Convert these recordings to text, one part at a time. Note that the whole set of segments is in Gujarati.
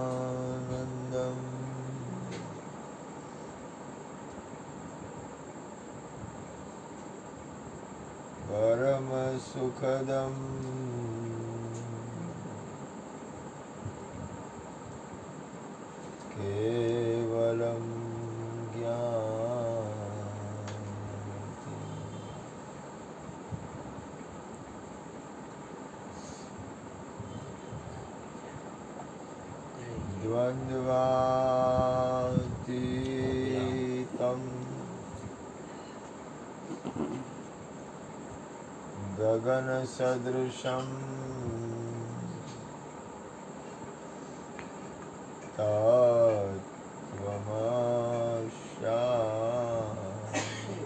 ब्रह्मानन्दं परमसुखदं केवलं द्वन्द्वातीतं गगनसदृशं तत्त्वमस्यामि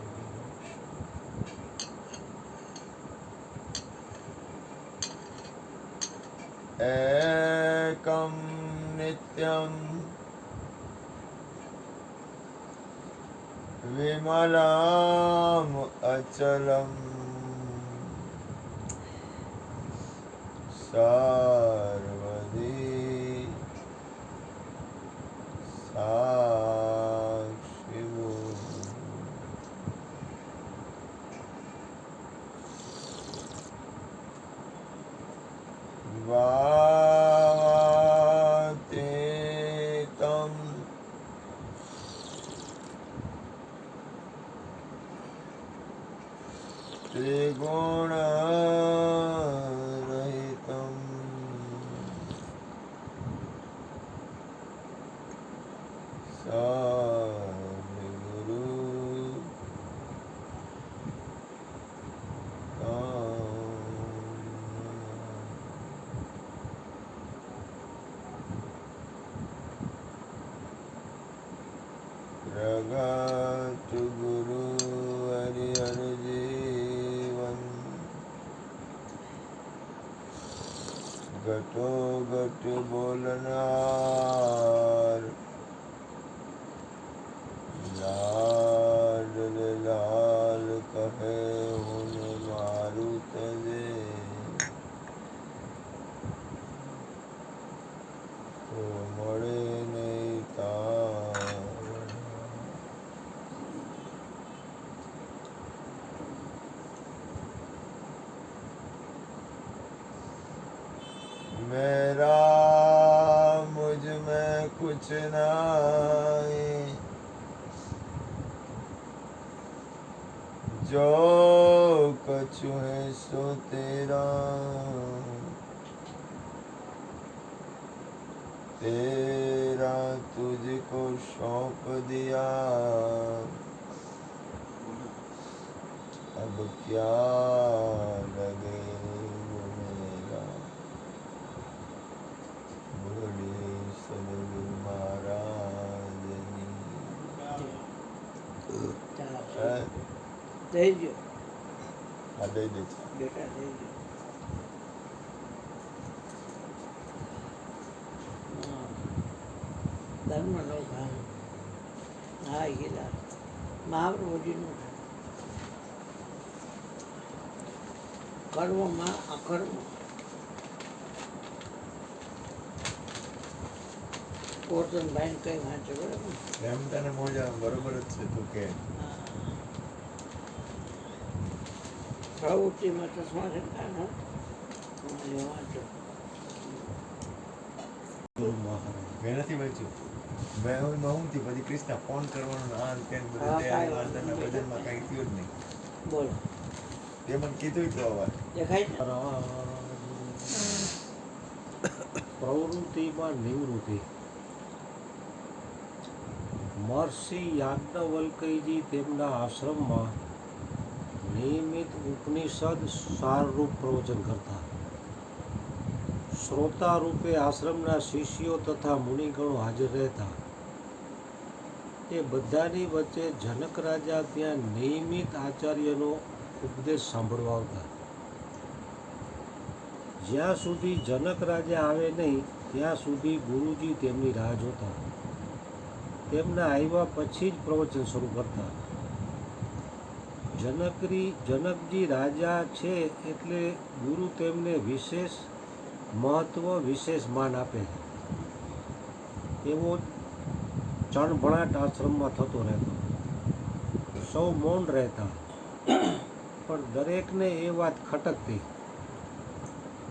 एकं नित्यं विमलम् अचलम् सर्वदी साक्षिभूतम् भावातीतं त्रिगुणरहितं सद्गुरु प्रगत गुरु हरिहर जीवन गतो गत बोलनार लाल लाल कहे हुन मारू तजे तो મળે નહીં તાર मेरा मुझ में कुछ नहीं जो कछु है सो तेरा तेरा तुझको सौंप दिया अब क्या लगे मेरा बोले सदगुरु महाराजनी દેજો આ દઈ દે છે બેટા દેજો ધર્મનો ભાવ હા ગીલા મહાપ્રભુજીનું કર્મમાં અકર્મ પોતનભાઈને કઈ વાંચો બરાબર એમ તને મોજા બરોબર જ છે તું કે પ્રવૃત્તિમાં ચશ્મા છે ને વાંચો મેં નથી વાંચ્યું મેં હું થી પછી ક્રિષ્ના ફોન કરવાનો આ તેમ બધું હા, તે કાંઈ વાર્તાના વાંધો નહીં. બદલમાં કંઈ થયું જ નહીં બોલો તે મને કીધું તો અવાર દેખાય છે પ્રવૃત્તિમાં નિવૃત્તિ મહર્ષિ યાજ્ઞવલ્ક્યજી તેમના આશ્રમમાં નિયમિત ઉપનિષદ સારરૂપ પ્રવચન કરતા. શ્રોતા રૂપે આશ્રમના શિષ્યો તથા મુનિગણો હાજર રહેતા. તે બધાની વચ્ચે જનક રાજા ત્યાં નિયમિત આચાર્યનો ઉપદેશ સાંભળવા આવતા. જ્યાં સુધી જનક રાજા આવે નહીં ત્યાં સુધી ગુરુજી તેમની રાહ જોતા. તેમના આવ્યા પછી જ પ્રવચન શરૂ કરતા. જનકજી રાજા છે એટલે ગુરુ તેમને વિશેષ મહત્વ વિશેષ માન આપે છે. એવો ચણભણાટ આશ્રમમાં થતો રહેતો. સૌ મૌન રહેતા, પણ દરેકને એ વાત ખટકતી.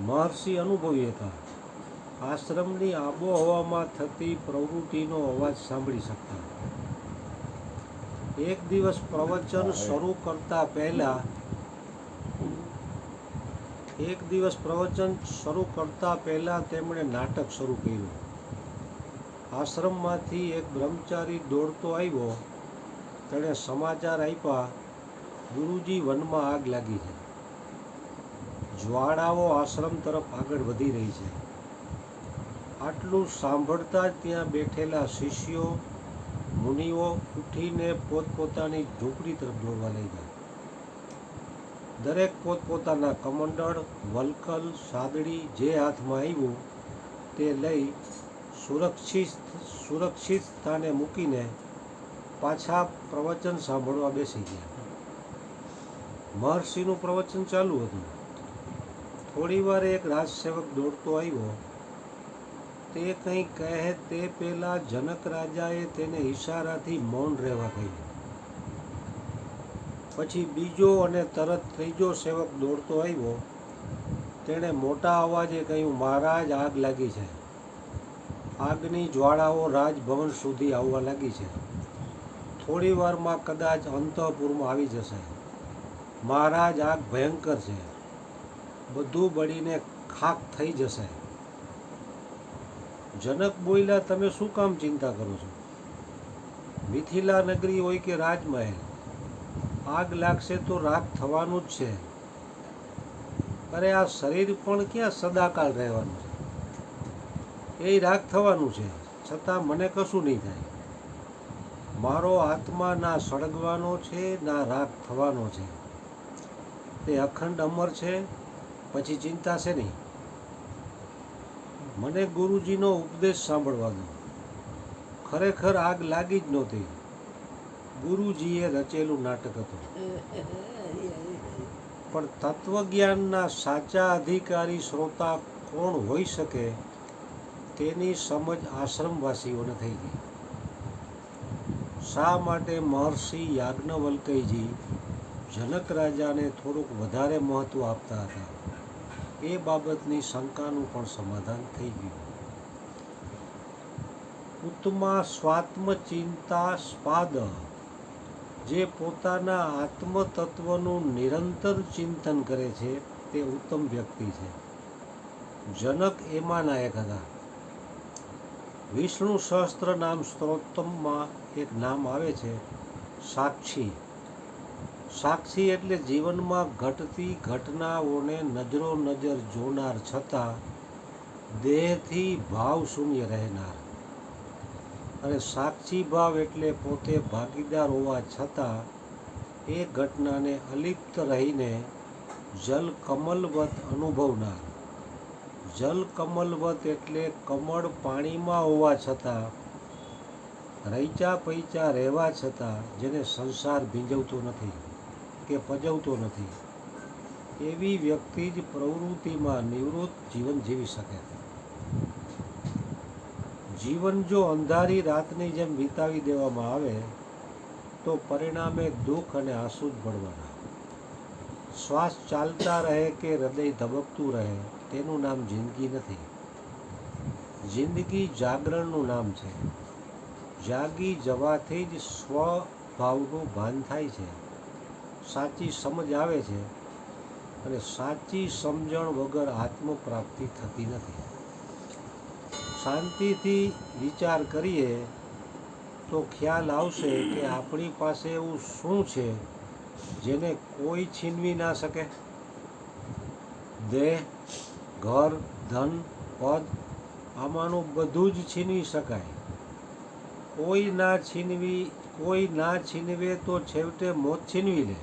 મહર્ષિ અનુભવી હતા. આશ્રમની આબોહવામાં થતી પ્રવૃત્તિનો અવાજ સાંભળી શકતા. એક દિવસ પ્રવચન શરૂ કરતા પહેલા તેમણે નાટક શરૂ કર્યું. આશ્રમમાંથી એક બ્રહ્મચારી દોડતો આવ્યો. તેણે સમાચાર આપ્યા, ગુરુજી, વનમાં આગ લાગી છે. જ્વાળાઓ આશ્રમ તરફ આગળ વધી રહી છે. આટલું સાંભળતા જ ત્યાં બેઠેલા શિષ્યો, મુનિઓ ઉઠીને પોતપોતાની ઝૂંપડી તરફ દોડવા લાગ્યા. દરેક પોતપોતાના કમંડળ, વલકલ, સાદડી જે હાથમાં આવ્યું તે લઈ સુરક્ષિત સ્થાને મૂકીને પાછા પ્રવચન સાંભળવા બેસી ગયા. મહર્ષિનું પ્રવચન ચાલુ હતું. થોડીવાર એક રાજસેવક દોડતો આવ્યો. તે કંઈ કહે તે પહેલાં જનક રાજાએ તેને ઈશારાથી મૌન રહેવા કહ્યું. પછી બીજો અને તરત ત્રીજો સેવક દોડતો આવ્યો. તેણે મોટા અવાજે કહ્યું, મહારાજ, આગ લાગી છે. આગની જ્વાળાઓ રાજભવન સુધી આવવા લાગી છે. થોડી વારમાં કદાચ અંતઃપુરમાં આવી જશે. મહારાજ, આગ ભયંકર છે. બધું બળીને ખાખ થઈ જશે. જનક બોલ્યા, તમે શું કામ ચિંતા કરો છો? મિથિલા નગરી હોય કે રાજમહેલ, આગ લાગશે તો રાખ થવાનું જ છે. અરે આ શરીર પણ ક્યાં સદાકાળ રહેવાનું છે? એ રાખ થવાનું છે, છતાં મને કશું નહીં થાય. મારો આત્મા ના સળગવાનો છે ના રાખ થવાનો છે. તે અખંડ અમર છે. પછી ચિંતા છે નહીં. મને ગુરુજીનો ઉપદેશ સાંભળવા દો. ખરેખર આગ લાગી જ નહોતી. ગુરુજીએ રચેલું નાટક હતું. પણ તત્વજ્ઞાનના સાચા અધિકારી શ્રોતા કોણ હોઈ શકે તેની સમજ આશ્રમવાસીઓને થઈ ગઈ. શા માટે મહર્ષિ યાજ્ઞવલ્ક્યજી જનક રાજાને થોડુંક વધારે મહત્વ આપતા હતા એ બાબતની શંકાનું પણ સમાધાન થઈ ગયું. ઉત્તમા સ્વાત્મચિંતા સ્પાદ, જે પોતાના આત્મતત્વનું નિરંતર ચિંતન કરે છે તે ઉત્તમ વ્યક્તિ છે. જનક એમાંના એક હતા. વિષ્ણુ સહસ્ત્ર નામ સ્ત્રોત્તમમાં એક નામ આવે છે, સાક્ષી. સાક્ષી એટલે જીવનમાં ઘટતી ઘટનાઓને નજરો નજર જોનાર છતાં દેહથી ભાવ શૂન્ય રહેનાર. અને સાક્ષી ભાવ એટલે પોતે ભાગીદાર હોવા છતાં એ ઘટનાને અલિપ્ત રહીને જલ કમલવત અનુભવનાર. જલ કમલવત એટલે કમળ પાણીમાં હોવા છતાં, રૈચા પૈચા રહેવા છતાં જેને સંસાર ભીંજવતો નથી કે પજવતો નથી, એવી વ્યક્તિ જ પ્રવૃત્તિમાં નિવૃત્ત જીવન જીવી શકે. જીવન જો અંધારી રાતની જેમ વિતાવી દેવામાં આવે તો પરિણામે દુઃખ અને આંસુ જ મળવાના. શ્વાસ ચાલતા રહે કે હૃદય ધબકતું રહે તેનું નામ જિંદગી નથી. જિંદગી જાગરણનું નામ છે. જાગી જવાથી જ સ્વભાવનું ભાન થાય છે, સાચી સમજ આવે છે, અને સાચી સમજણ વગર આત્મપ્રાપ્તિ થતી નથી. શાંતિથી વિચાર કરીએ તો ખ્યાલ આવશે કે આપણી પાસે એવું શું છે જેને કોઈ છીનવી ના શકે? દેહ, ઘર, ધન, પદ, આમાંનું બધું જ છીનવી શકાય. કોઈ ના છીનવે તો છેવટે મોત છીનવી લે.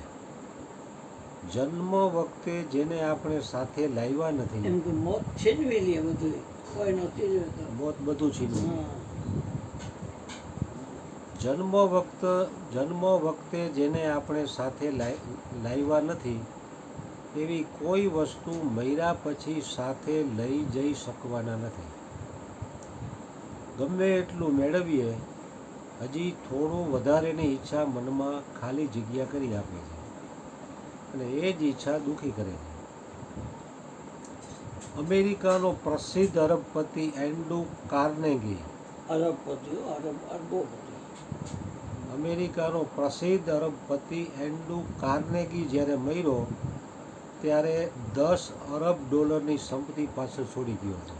જન્મ વખતે જેને આપણે સાથે લાવ્યા નથી, એમ કે મોત છીનવી લે બધું, કોઈ નો છીનવે તો મોત બધું છીનવી લે. જન્મ વખતે જેને આપણે સાથે લાવ્યા નથી એવી કોઈ વસ્તુ મર્યા પછી સાથે લઈ જઈ શકવાના નથી. ગમે એટલું મેળવીએ, હજી થોડું વધારેની ઈચ્છા મનમાં ખાલી જગ્યા કરી આપે છે અને એ જ ઈચ્છા દુઃખી કરે છે. અમેરિકાનો પ્રસિદ્ધ અરબપતિ એન્ડ્રુ કાર્નેગી અમેરિકાનો પ્રસિદ્ધ અરબપતિ એન્ડ્રુ કાર્નેગી જ્યારે મર્યો ત્યારે $10 અરબ સંપત્તિ પાછળ છોડી ગયો હતો.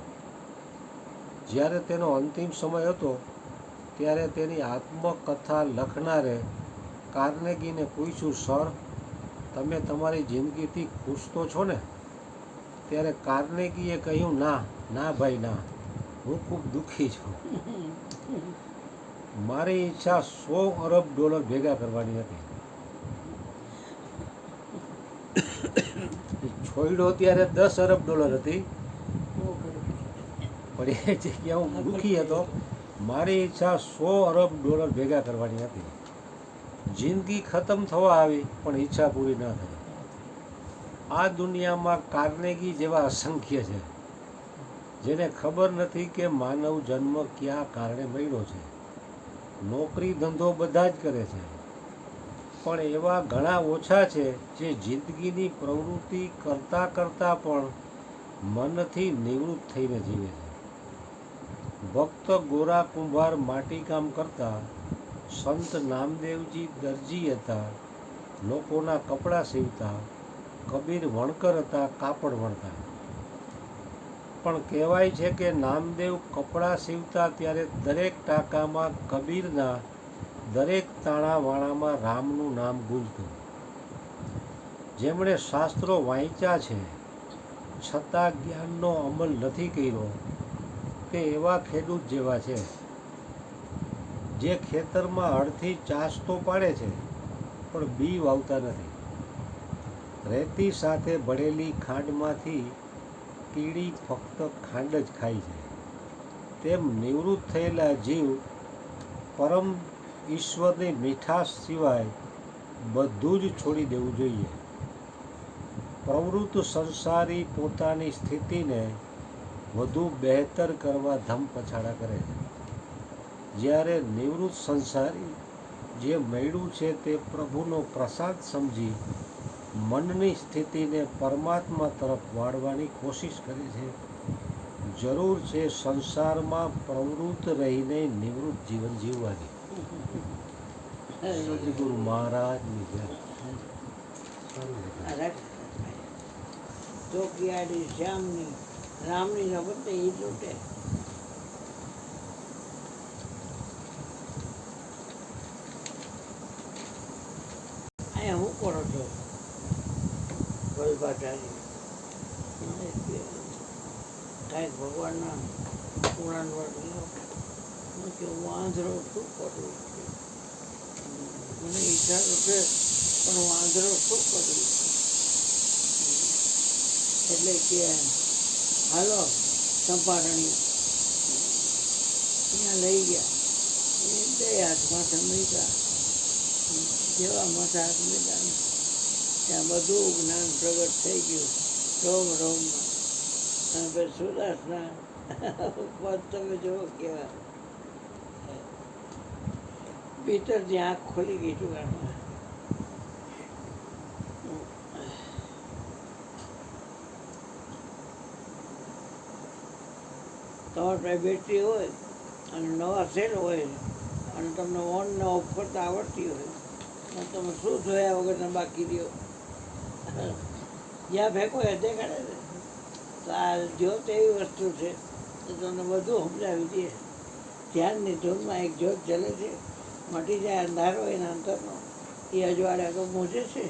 જ્યારે તેનો અંતિમ સમય હતો ત્યારે તેની આત્મકથા લખનારે કાર્નેગીને પૂછ્યું, સર, તમે તમારી જિંદગીથી ખુશ તો છો ને? ત્યારે કાર્નેગીએ કહ્યું, ના ના ભાઈ ના, હું ખૂબ દુઃખી છું. મારી ઈચ્છા $100 અરબ ભેગા કરવાની હતી. છોડ્યો ત્યારે $10 અરબ હતી, પણ એ જગ્યા હું દુઃખી હતો. મારી ઈચ્છા $100 અરબ ભેગા કરવાની હતી. જિંદગી ખતમ થવા આવી પણ ઈચ્છા પૂરી ના થઈ. આ દુનિયામાં કાર્નેગી જેવા અસંખ્ય છે જેને ખબર નથી કે માનવ જન્મ કયા કારણે મળ્યો છે. નોકરી ધંધો બધા જ કરે છે, પણ એવા ઘણા ઓછા છે જે જિંદગીની પ્રવૃત્તિ કરતાં કરતાં પણ મનથી નિવૃત્ત થઈને જીવે છે. ભક્ત ગોરા કુંભાર માટીકામ કરતા, સંત નામદેવજી દરજી હતા, લોકોના કપડાં સીવતા, કબીર વણકર હતા, કાપડ વણતા. પણ કહેવાય છે કે નામદેવ કપડાં સીવતા ત્યારે દરેક ટાંકામાં કબીરના, દરેક તાણાવાણામાં રામનું નામ ગૂંજતું. જેમણે શાસ્ત્રો વાંચ્યા છે છતાં જ્ઞાનનો અમલ નથી કર્યો તે એવા ખેડૂત જેવા છે જે ખેતરમાં હળથી ચાસ તો પાડે છે પણ બી વાવતા નથી. રેતી સાથે ભળેલી ખાંડમાંથી કીડી ફક્ત ખાંડ જ ખાય છે. તેમ નિવૃત્ત થયેલા જીવ પરમ ઈશ્વરની મીઠાશ સિવાય બધું જ છોડી દેવું જોઈએ. પ્રવૃત્ત સંસારી પોતાની સ્થિતિને વધુ બહેતર કરવા ધમ પછાડા કરે છે, જ્યારે નિવૃત્ત સંસારી જે મળ્યું છે તે પ્રભુનો પ્રસાદ સમજી મનની સ્થિતિને પરમાત્મા તરફ વાળવાની કોશિશ કરે છે. જરૂર છે સંસારમાં પ્રવૃત્ત રહીને નિવૃત્ત જીવન જીવવાની. સદગુરુ મહારાજની જય. ચોકિયાડી શ્યામની રામની રમત એ લૂંટે. અહીંયા હું કરો છો ગોલબાટાની કાંઈક ભગવાનના પુરાણ વર્ગનો કે હું આંધળો શું કરું? મને ઈચ્છા તો છે પણ હું આંધળો શું કરું? એટલે કે હાલો ચંપારણી ત્યાં લઈ ગયા. એ બે હાથ માથે મૂક્યા. જેવા માથે હાથ મૂક્યા ને ત્યાં બધું જ્ઞાન પ્રગટ થઈ ગયું રોમ રોમમાં. અને પછી સુદાસના પદ તમે જુઓ કેવા ભીતરથી આંખ ખોલી ગઈ ટુકાણમાં. તમારી પાસે બેટરી હોય અને નવા સેલ હોય અને તમને ઓનને ઓફ કરતા આવડતી હોય અને તમે શું જોયા વગર બાકી રહ્યો જ્યાં ફેંકો એ દેખાડે ને. તો આ જ્યોત એવી વસ્તુ છે કે તમને બધું સમજાવી દે. ધ્યાનની ધૂનમાં એક જ્યોત જલે છે, મટી જાય અંધારો એના અંતરનો. એ અજવાળે તો મૂંઝે છે,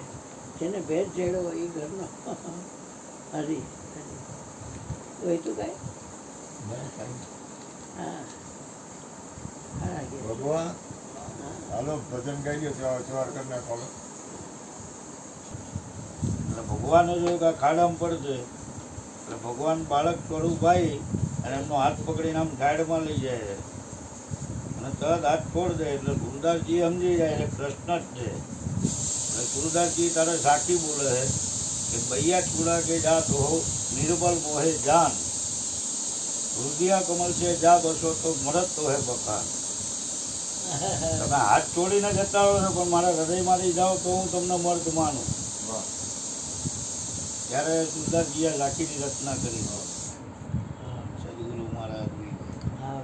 જેને ભેદ જેડો એ ઘરનો. હરી હોય તું કાંઈ ભગવાન હાલો ભજન ગાઈ ગયો ચોર કરી નાખો. એટલે ભગવાને જો કે ખાડામાં પડશે એટલે ભગવાન બાળક ટોળું ભાઈ અને એમનો હાથ પકડીને આમ સાઈડમાં લઈ જાય અને તરત હાથ છોડ દે એટલે ગુરુદાસજી સમજી જાય એટલે પ્રશ્ન જ છે. એટલે ગુરુદાસજી તારે સાચી બોલે છે કે બૈયા છૂડા કે જાત હો નિર્બલ મોહે જાન, હૃદયા કમલ છે જા બસો તો મરદ તો હે બખાન. તમે હાથ છોડીને જતા રહો છો પણ મારા હૃદયમાંથી જાઓ તો હું તમને મર્દ માનું. ત્યારે સુરદાસજીએ રાખીની રચના કરી. સદગુરુ મહારાજની. હા